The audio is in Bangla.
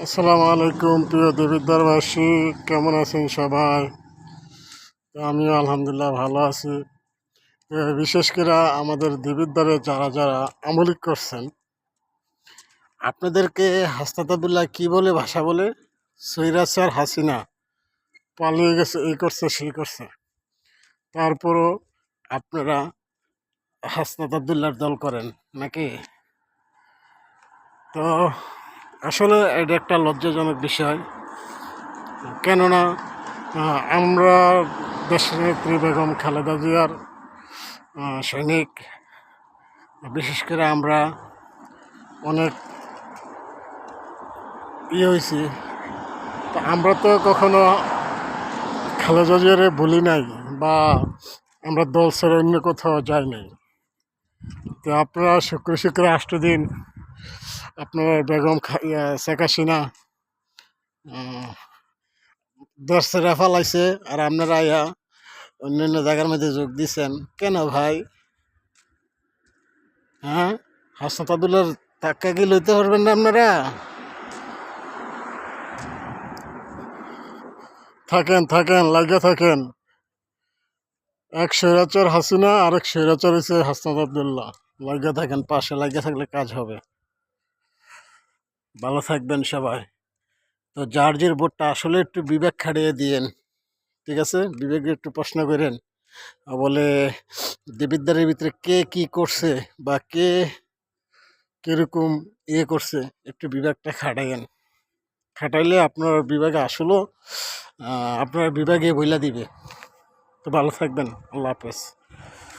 আসসালামু আলাইকুম প্রিয় দেবিদ্বারবাসী, কেমন আছেন সবাই? তো আমিও আলহামদুলিল্লাহ ভালো আছি। বিশেষ করে আমাদের দেবিদ্বারে যারা যারা আমলিক করছেন, আপনাদেরকে হাসনাতাবুল্লাহ কি বলে ভাষা বলে, সৈরাচার হাসিনা পালিয়ে গেছে, এই করছে সেই করছে, তারপরও আপনারা হাসনাত আবদুল্লাহর দল করেন নাকি? তো আসলে এটা একটা লজ্জাজনক বিষয়। কেননা আমরা দেশনেত্রী বেগম খালেদা জিয়ার সৈনিক। বিশেষ করে আমরা অনেক হয়েছি, তো আমরা তো কখনো খালেদা জিয়ারে বলি নাই বা আমরা দল ছেড়ে অন্য কোথাও যাই নাই। তো আপনারা শুক্রে শুক্রে 8 দিন আপনার বেগম শেখ হাসিনা দেশ ছেড়ে ফেলাইছে, আর আপনারা অন্যান্য জায়গার মধ্যে যোগ দিচ্ছেন কেন ভাই? হ্যাঁ, হাসনাত আবদুল্লাহর ধাক্কা কি লইতে পারবেন না আপনারা? থাকেন লাগিয়ে থাকেন। এক স্বৈরাচার হাসিনা, আরেক স্বৈরাচার হচ্ছে হাসনাত আবদুল্লাহ। লাগিয়ে থাকেন, পাশে লাগিয়ে থাকলে কাজ হবে। ভালো থাকবেন সবাই। তো যার যে ভোটটা আসলে একটু বিবেক খাটিয়ে দিয়েন, ঠিক আছে? বিবেকে একটু প্রশ্ন করেন, বলে দেবিদ্বারের ভিতরে কে কি করছে বা কে কিরকম করছে, একটু বিবেকটা খাটাইয়েন। খাটাইলে আপনার বিভাগে আসলেও আপনার বিভাগে বইলা দিবে। তো ভালো থাকবেন, আল্লাহ হাফেজ।